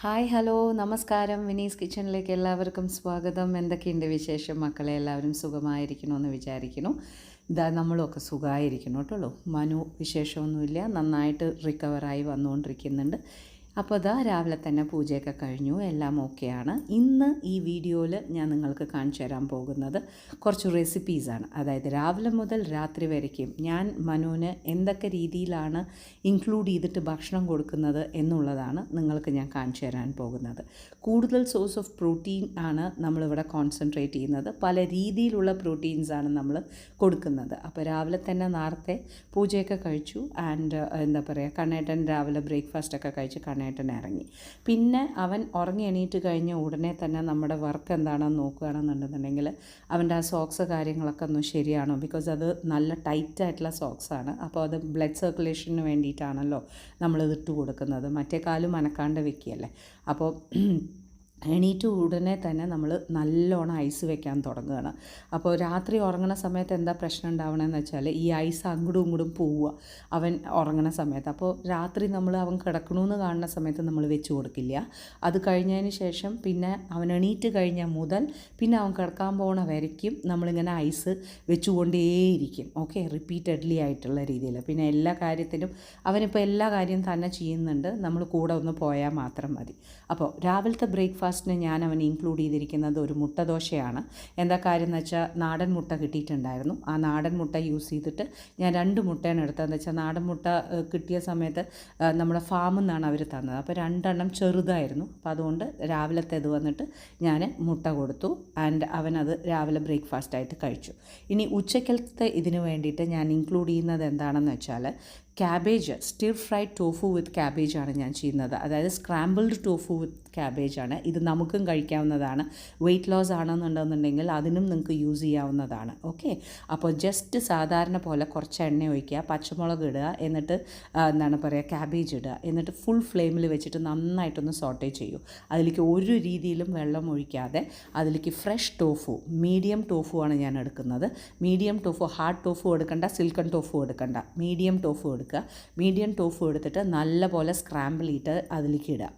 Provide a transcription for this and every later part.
Hi hello നമസ്കാരം. വിനീസ് കിച്ചണിലേക്ക് എല്ലാവർക്കും സ്വാഗതം. എന്തൊക്കെയുണ്ട് വിശേഷം മക്കളെ? എല്ലാവരും സുഖമായിരിക്കണമെന്ന് വിചാരിക്കുന്നു. ഇതാ നമ്മളൊക്കെ സുഖമായിരിക്കണം കേട്ടുള്ളൂ. മനു വിശേഷമൊന്നുമില്ല, നന്നായിട്ട് റിക്കവറായി വന്നുകൊണ്ടിരിക്കുന്നുണ്ട്. അപ്പോൾ ഇതാ രാവിലെ തന്നെ പൂജയൊക്കെ കഴിഞ്ഞു, എല്ലാം ഓക്കെയാണ്. ഇന്ന് ഈ വീഡിയോയിൽ ഞാൻ നിങ്ങൾക്ക് കാണിച്ചു തരാൻ പോകുന്നത് കുറച്ച് റെസിപ്പീസാണ്. അതായത് രാവിലെ മുതൽ രാത്രി വരയ്ക്കും ഞാൻ മനുവിന് എന്തൊക്കെ രീതിയിലാണ് ഇൻക്ലൂഡ് ചെയ്തിട്ട് ഭക്ഷണം കൊടുക്കുന്നത് എന്നുള്ളതാണ് നിങ്ങൾക്ക് ഞാൻ കാണിച്ചു തരാൻ പോകുന്നത്. കൂടുതൽ സോഴ്സ് ഓഫ് പ്രോട്ടീൻ ആണ് നമ്മളിവിടെ കോൺസെൻട്രേറ്റ് ചെയ്യുന്നത്. പല രീതിയിലുള്ള പ്രോട്ടീൻസാണ് നമ്മൾ കൊടുക്കുന്നത്. അപ്പോൾ രാവിലെ തന്നെ നേരത്തെ പൂജയൊക്കെ കഴിച്ചു. ആൻഡ് എന്താ പറയുക, കണ്ണേട്ടൻ രാവിലെ ബ്രേക്ക്ഫാസ്റ്റൊക്കെ കഴിച്ച് കണ്ണേട്ടൻ ഇറങ്ങി. പിന്നെ അവൻ ഉറങ്ങി എണീറ്റ് കഴിഞ്ഞ ഉടനെ തന്നെ നമ്മുടെ വർക്ക് എന്താണെന്ന് നോക്കുകയാണെന്നുണ്ടെന്നുണ്ടെങ്കിൽ അവൻ്റെ ആ സോക്സ് കാര്യങ്ങളൊക്കെ ഒന്ന് ശരിയാണോ, ബിക്കോസ് അത് നല്ല ടൈറ്റായിട്ടുള്ള സോക്സാണ്. അപ്പോൾ അത് ബ്ലഡ് സർക്കുലേഷന് വേണ്ടിയിട്ടാണല്ലോ നമ്മളിത് ഇട്ട് കൊടുക്കുന്നത്. മറ്റേ കാലും അനക്കാണ്ട് വെക്കുകയല്ലേ. അപ്പോൾ എണീറ്റ് ഉടനെ തന്നെ നമ്മൾ നല്ലോണം ഐസ് വെക്കാൻ തുടങ്ങുകയാണ്. അപ്പോൾ രാത്രി ഉറങ്ങുന്ന സമയത്ത് എന്താ പ്രശ്നം ഉണ്ടാവണമെന്ന് വെച്ചാൽ ഈ ഐസ് അങ്ങോട്ടും ഇങ്ങോട്ടും പോവുക അവൻ ഉറങ്ങുന്ന സമയത്ത്. അപ്പോൾ രാത്രി നമ്മൾ അവൻ കിടക്കണമെന്ന് കാണുന്ന സമയത്ത് നമ്മൾ വെച്ച് കൊടുക്കില്ല. അത് കഴിഞ്ഞതിന് ശേഷം പിന്നെ അവൻ എണീറ്റ് കഴിഞ്ഞാൽ മുതൽ പിന്നെ അവൻ കിടക്കാൻ പോകണ വരയ്ക്കും നമ്മളിങ്ങനെ ഐസ് വെച്ചുകൊണ്ടേയിരിക്കും. ഓക്കെ, റിപ്പീറ്റഡ്ലി ആയിട്ടുള്ള രീതിയിൽ. പിന്നെ എല്ലാ കാര്യത്തിനും അവനിപ്പോൾ എല്ലാ കാര്യം തന്നെ ചെയ്യുന്നുണ്ട്, നമ്മൾ കൂടെ ഒന്ന് പോയാൽ മാത്രം മതി. അപ്പോൾ രാവിലത്തെ ബ്രേക്ക്ഫാസ്റ്റിന് ഞാൻ അവന് ഇൻക്ലൂഡ് ചെയ്തിരിക്കുന്നത് ഒരു മുട്ട ദോശയാണ്. എന്താ കാര്യം എന്ന് വെച്ചാൽ നാടൻ മുട്ട കിട്ടിയിട്ടുണ്ടായിരുന്നു. ആ നാടൻ മുട്ട യൂസ് ചെയ്തിട്ട് ഞാൻ 2 മുട്ടയാണ് എടുത്തതെന്ന് വെച്ചാൽ നാടൻ മുട്ട കിട്ടിയ സമയത്ത് നമ്മുടെ ഫാമിൽ നിന്നാണ് അവർ തന്നത്. അപ്പോൾ 2 എണ്ണം ചെറുതായിരുന്നു. അപ്പോൾ അതുകൊണ്ട് രാവിലത്തെ ഇത് വന്നിട്ട് ഞാൻ മുട്ട കൊടുത്തു. ആൻഡ് അവനത് രാവിലെ ബ്രേക്ക്ഫാസ്റ്റായിട്ട് കഴിച്ചു. ഇനി ഉച്ചക്കലത്തെ ഇതിന് വേണ്ടിയിട്ട് ഞാൻ ഇൻക്ലൂഡ് ചെയ്യുന്നത് എന്താണെന്ന് വെച്ചാൽ ക്യാബേജ്, സ്റ്റിർ ഫ്രൈഡ് ടോഫു വിത്ത് ക്യാബേജാണ് ഞാൻ ചെയ്യുന്നത്. അതായത് സ്ക്രാമ്പിൾഡ് ടോഫു വിത്ത് ക്യാബേജാണ്. ഇത് നമുക്കും കഴിക്കാവുന്നതാണ്. വെയിറ്റ് ലോസ് ആണെന്നുണ്ടെന്നുണ്ടെങ്കിൽ അതിനും നിങ്ങൾക്ക് യൂസ് ചെയ്യാവുന്നതാണ്. ഓക്കെ, അപ്പോൾ ജസ്റ്റ് സാധാരണ പോലെ കുറച്ച് എണ്ണ ഒഴിക്കുക, പച്ചമുളക് ഇടുക, എന്നിട്ട് എന്താണ് പറയുക ക്യാബേജ് ഇടുക, എന്നിട്ട് ഫുൾ ഫ്ലെയിമിൽ വെച്ചിട്ട് നന്നായിട്ടൊന്ന് സോട്ടേ ചെയ്യൂ. അതിലേക്ക് ഒരു രീതിയിലും വെള്ളം ഒഴിക്കാതെ അതിലേക്ക് ഫ്രഷ് ടോഫു, മീഡിയം ടോഫു ആണ് ഞാൻ എടുക്കുന്നത്. മീഡിയം ടോഫു, ഹാർഡ് ടോഫു എടുക്കണ്ട, സിൽക്കൺ ടോഫു എടുക്കണ്ട, മീഡിയം ടോഫു എടുക്കുക. മീഡിയം ടോഫു എടുത്തിട്ട് നല്ല പോലെ സ്ക്രാമ്പിൾ ചെയ്തിട്ട് അതിലേക്ക് ഇടുക.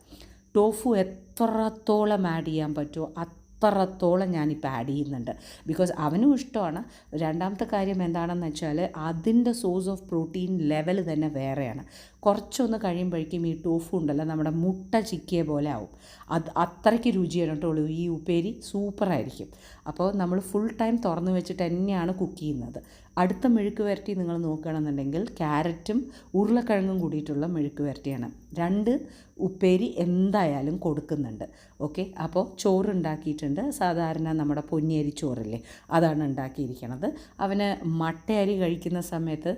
ടോഫു എത്രത്തോളം ആഡ് ചെയ്യാൻ പറ്റുമോ അത്രത്തോളം ഞാനിപ്പോൾ ആഡ് ചെയ്യുന്നുണ്ട്. ബിക്കോസ് അവനും ഇഷ്ടമാണ്. രണ്ടാമത്തെ കാര്യം എന്താണെന്ന് വെച്ചാൽ അതിൻ്റെ സോഴ്സ് ഓഫ് പ്രോട്ടീൻ ലെവൽ തന്നെ വേറെയാണ്. കുറച്ചൊന്ന് കഴിയുമ്പോഴേക്കും ഈ ടോഫു ഉണ്ടല്ലോ നമ്മുടെ മുട്ട ചിക്കിയ പോലെ ആവും. അത് അത്രയ്ക്ക് രുചിയാണ് കേട്ടോ. ഈ ഉപ്പേരി സൂപ്പറായിരിക്കും. അപ്പോൾ നമ്മൾ ഫുൾ ടൈം തുറന്ന് വെച്ചിട്ട് തന്നെയാണ് കുക്ക് ചെയ്യുന്നത്. അടുത്ത മെഴുക്ക് വരട്ടി നിങ്ങൾ നോക്കുകയാണെന്നുണ്ടെങ്കിൽ ക്യാരറ്റും ഉരുളക്കിഴങ്ങും കൂടിയിട്ടുള്ള മെഴുക്ക് വരട്ടിയാണ്. 2 ഉപ്പേരി എന്തായാലും കൊടുക്കുന്നുണ്ട്. ഓക്കെ, അപ്പോൾ ചോറുണ്ടാക്കിയിട്ടുണ്ട്. സാധാരണ നമ്മുടെ പൊന്നിയരി ചോറില്ലേ, അതാണ് ഉണ്ടാക്കിയിരിക്കുന്നത്. അവന് മട്ടയരി കഴിക്കുന്ന സമയത്ത്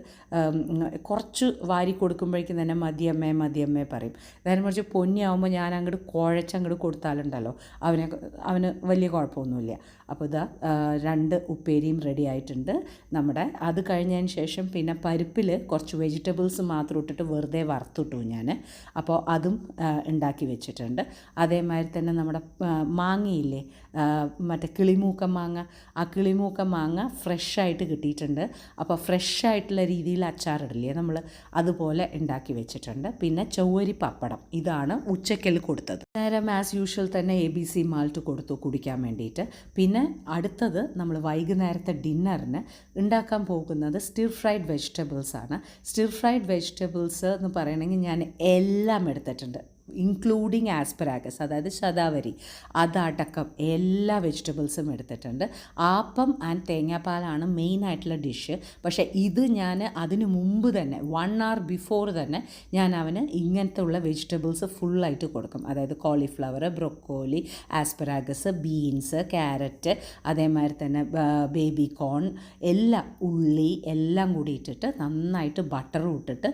കുറച്ച് വാരി കൊടുക്കുമ്പോഴേക്കും തന്നെ മതിയമ്മേ പറയും. നേരെ മറിച്ച് പൊന്നിയാവുമ്പോൾ ഞാൻ അങ്ങോട്ട് കുഴച്ചങ്ങോട്ട് കൊടുത്താലുണ്ടല്ലോ അവന് വലിയ കുഴപ്പമൊന്നുമില്ല. അപ്പോൾ ഇതാ 2 ഉപ്പേരിയും റെഡി ആയിട്ടുണ്ട് നമ്മുടെ. അത് കഴിഞ്ഞതിന് ശേഷം പിന്നെ പരിപ്പിൽ കുറച്ച് വെജിറ്റബിൾസ് മാത്രം ഇട്ടിട്ട് വെറുതെ വറുത്തിട്ടു ഞാൻ. അപ്പോൾ അതും ഉണ്ടാക്കി വെച്ചിട്ടുണ്ട്. അതേമാതിരി തന്നെ നമ്മുടെ മാങ്ങയില്ലേ, മറ്റേ കിളിമൂക്ക മാങ്ങ, ആ കിളിമൂക്ക മാങ്ങ ഫ്രഷായിട്ട് കിട്ടിയിട്ടുണ്ട്. അപ്പോൾ ഫ്രഷായിട്ടുള്ള രീതിയിൽ അച്ചാറിടില്ലേ നമ്മൾ, അതുപോലെ ഉണ്ടാക്കി വെച്ചിട്ടുണ്ട്. പിന്നെ ചൊവ്വരി പപ്പടം, ഇതാണ് ഉച്ചക്കൽ കൊടുത്തത്. നേരം ആസ് യൂഷ്വൽ തന്നെ ABC മാൾട്ട് കൊടുത്തു കുടിക്കാൻ വേണ്ടിയിട്ട്. പിന്നെ അടുത്തത് നമ്മൾ വൈകുന്നേരത്തെ ഡിന്നറിന് ഉണ്ടാക്കാൻ പോകുന്നത് സ്റ്റിർ ഫ്രൈഡ് വെജിറ്റബിൾസ് ആണ്. സ്റ്റിർ ഫ്രൈഡ് വെജിറ്റബിൾസ് എന്ന് പറയണമെങ്കിൽ ഞാൻ എല്ലാം എടുത്തിട്ടുണ്ട്, ഇൻക്ലൂഡിങ് ആസ്പരാഗസ്, അതായത് ശതാവരി, അതടക്കം എല്ലാ വെജിറ്റബിൾസും എടുത്തിട്ടുണ്ട്. ആപ്പം ആൻഡ് തേങ്ങാപ്പാലാണ് മെയിനായിട്ടുള്ള ഡിഷ്. പക്ഷേ ഇത് ഞാൻ അതിന് മുമ്പ് തന്നെ 1 hour ബിഫോർ തന്നെ ഞാൻ അവന് ഇങ്ങനത്തെ ഉള്ള വെജിറ്റബിൾസ് ഫുള്ളായിട്ട് കൊടുക്കും. അതായത് കോളിഫ്ലവർ, ബ്രൊക്കോലി, ആസ്പരാഗസ്, ബീൻസ്, ക്യാരറ്റ്, അതേമാതിരി തന്നെ ബേബി കോൺ, എല്ലാം ഉള്ളി എല്ലാം കൂടി ഇട്ടിട്ട് നന്നായിട്ട് ബട്ടറും ഇട്ടിട്ട്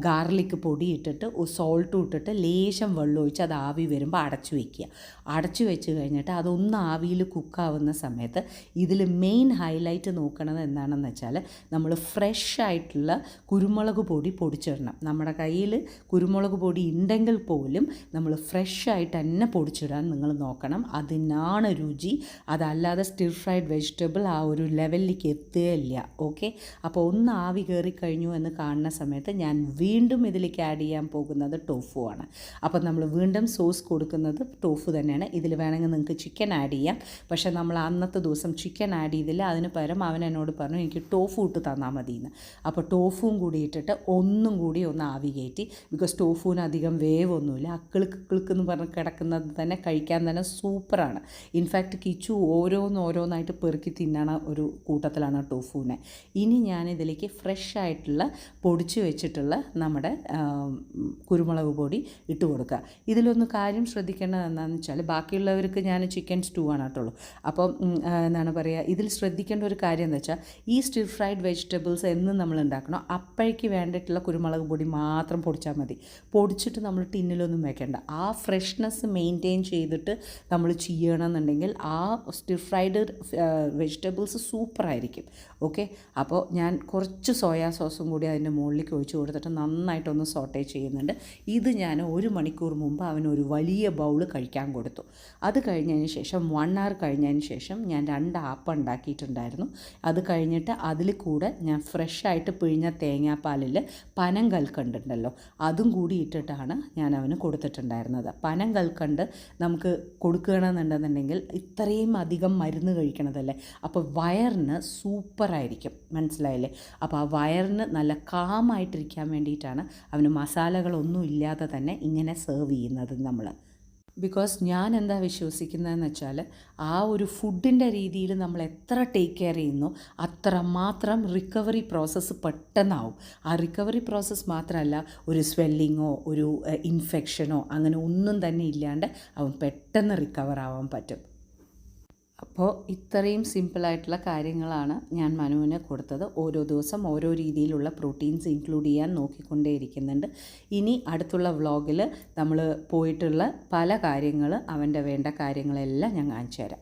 ഗാർലിക് പൊടി ഇട്ടിട്ട് സോൾട്ടും ഇട്ടിട്ട് ലേശം വെള്ളം ഒഴിച്ച് അത് ആവി വരുമ്പോൾ അടച്ചു വയ്ക്കുക. അടച്ചു വെച്ച് കഴിഞ്ഞിട്ട് അതൊന്ന് ആവിയിൽ കുക്കാവുന്ന സമയത്ത് ഇതിൽ മെയിൻ ഹൈലൈറ്റ് നോക്കണത് എന്താണെന്ന് വെച്ചാൽ നമ്മൾ ഫ്രഷ് ആയിട്ടുള്ള കുരുമുളക് പൊടി പൊടിച്ചിടണം. നമ്മുടെ കയ്യിൽ കുരുമുളക് പൊടി ഉണ്ടെങ്കിൽ പോലും നമ്മൾ ഫ്രഷ് ആയിട്ട് തന്നെ പൊടിച്ചിടാൻ നിങ്ങൾ നോക്കണം. അതിനാണ് രുചി. അതല്ലാതെ സ്റ്റിർ ഫ്രൈഡ് വെജിറ്റബിൾ ആ ഒരു ലെവലിലേക്ക് എത്തുകയില്ല. ഓക്കെ, അപ്പോൾ ഒന്ന് ആവി കയറി കഴിഞ്ഞു എന്ന് കാണുന്ന സമയത്ത് ഞാൻ വീണ്ടും ഇതിലേക്ക് ആഡ് ചെയ്യാൻ പോകുന്നത് ടോഫു ആണ്. അപ്പോൾ നമ്മൾ വീണ്ടും സോസ് കൊടുക്കുന്നത് ടോഫു തന്നെയാണ്. ഇതിൽ വേണമെങ്കിൽ നിങ്ങൾക്ക് ചിക്കൻ ആഡ് ചെയ്യാം. പക്ഷേ നമ്മൾ അന്നത്തെ ദിവസം ചിക്കൻ ആഡ് ചെയ്തില്ല. അതിന് പകരം അവൻ എന്നോട് പറഞ്ഞു എനിക്ക് ടോഫു ഇട്ട് തന്നാൽ മതിയെന്ന്. അപ്പോൾ ടോഫുവും കൂടി ഇട്ടിട്ട് ഒന്നും കൂടി ഒന്ന് ആവി കയറ്റി. ബിക്കോസ് ടോഫുവിന് അധികം വേവൊന്നുമില്ല. കിളുക്കെന്ന് പറഞ്ഞ് കിടക്കുന്നത് തന്നെ കഴിക്കാൻ തന്നെ സൂപ്പറാണ്. ഇൻഫാക്റ്റ് കിച്ചു ഓരോന്നായിട്ട് പെറുക്കി തിന്നണ ഒരു കൂട്ടത്തിലാണ് ടോഫുവിനെ. ഇനി ഞാനിതിലേക്ക് ഫ്രഷ് ആയിട്ടുള്ള പൊടിച്ച് വെച്ചിട്ടുള്ള നമ്മുടെ കുരുമുളക് പൊടി ഇട്ട് കൊടുക്കുക. ഇതിലൊന്ന് കാര്യം ശ്രദ്ധിക്കേണ്ടത് എന്താണെന്ന് വെച്ചാൽ ബാക്കിയുള്ളവർക്ക് ഞാൻ ചിക്കൻ സ്റ്റൂ ആണ് കേട്ടുള്ളൂ. അപ്പം എന്താണ് പറയുക, ഇതിൽ ശ്രദ്ധിക്കേണ്ട ഒരു കാര്യം എന്താ വെച്ചാൽ ഈ സ്റ്റിർ ഫ്രൈഡ് വെജിറ്റബിൾസ് എന്നും നമ്മൾ ഉണ്ടാക്കണം. അപ്പോഴേക്ക് വേണ്ടിയിട്ടുള്ള കുരുമുളക് പൊടി മാത്രം പൊടിച്ചാൽ മതി. പൊടിച്ചിട്ട് നമ്മൾ ടിന്നിലൊന്നും വെക്കേണ്ട. ആ ഫ്രഷ്നെസ് മെയിൻറ്റെയിൻ ചെയ്തിട്ട് നമ്മൾ ചെയ്യണമെന്നുണ്ടെങ്കിൽ ആ സ്റ്റിർ ഫ്രൈഡ് വെജിറ്റബിൾസ് സൂപ്പറായിരിക്കും. ഓക്കെ, അപ്പോൾ ഞാൻ കുറച്ച് സോയാ സോസും കൂടി അതിൻ്റെ മുകളിലേക്ക് ഒഴിച്ച് കൊടുത്തിട്ട് നന്നായിട്ടൊന്ന് സോട്ടേ ചെയ്യുന്നുണ്ട്. ഇത് ഞാൻ 1 മണിക്കൂർ മുമ്പ് അവനൊരു വലിയ ബൗള് കഴിക്കാൻ കൊടുത്തു. അത് കഴിഞ്ഞതിന് ശേഷം 1 hour കഴിഞ്ഞതിന് ശേഷം ഞാൻ 2 ആപ്പം ഉണ്ടാക്കിയിട്ടുണ്ടായിരുന്നു. അത് കഴിഞ്ഞിട്ട് അതിൽ കൂടെ ഞാൻ ഫ്രഷായിട്ട് പിഴിഞ്ഞ തേങ്ങാപ്പാലിൽ പനം കൽക്കണ്ടുണ്ടല്ലോ അതും കൂടി ഇട്ടിട്ടാണ് ഞാൻ അവന് കൊടുത്തിട്ടുണ്ടായിരുന്നത്. പനം കൽക്കണ്ട് നമുക്ക് കൊടുക്കുകയാണെന്നുണ്ടെന്നുണ്ടെങ്കിൽ ഇത്രയും അധികം മരുന്ന് കഴിക്കണതല്ലേ, അപ്പോൾ വയറിന് സൂപ്പറായിരിക്കും. മനസ്സിലായില്ലേ? അപ്പോൾ ആ വയറിന് നല്ല കാമായിട്ടിരിക്കാൻ വേണ്ടിയിട്ടാണ് അവന് മസാലകളൊന്നും ഇല്ലാതെ തന്നെ ഇങ്ങനെ സെർവ് ചെയ്യുന്നത് നമ്മൾ. ബിക്കോസ് ഞാൻ എന്താ വിശ്വസിക്കുന്നതെന്ന് വെച്ചാൽ ആ ഒരു ഫുഡിൻ്റെ രീതിയിൽ നമ്മൾ എത്ര ടേക്ക് കെയർ ചെയ്യുന്നു അത്ര മാത്രം റിക്കവറി പ്രോസസ്സ് പെട്ടെന്നാവും. ആ റിക്കവറി പ്രോസസ്സ് മാത്രമല്ല, ഒരു സ്വെല്ലിങ്ങോ ഒരു ഇൻഫെക്ഷനോ അങ്ങനെ ഒന്നും തന്നെ ഇല്ലാണ്ട് അവൻ പെട്ടെന്ന് റിക്കവർ ആവാൻ പറ്റും. അപ്പോൾ ഇത്രയും സിമ്പിളായിട്ടുള്ള കാര്യങ്ങളാണ് ഞാൻ മനുവിന് കൊടുത്തത്. ഓരോ ദിവസം ഓരോ രീതിയിലുള്ള പ്രോട്ടീൻസ് ഇൻക്ലൂഡ് ചെയ്യാൻ നോക്കിക്കൊണ്ടേയിരിക്കുന്നുണ്ട്. ഇനി അടുത്തുള്ള വ്ളോഗിൽ നമ്മൾ പോയിട്ടുള്ള പല കാര്യങ്ങൾ അവൻ്റെ വേണ്ട കാര്യങ്ങളെല്ലാം ഞാൻ കാണിച്ചു തരാം.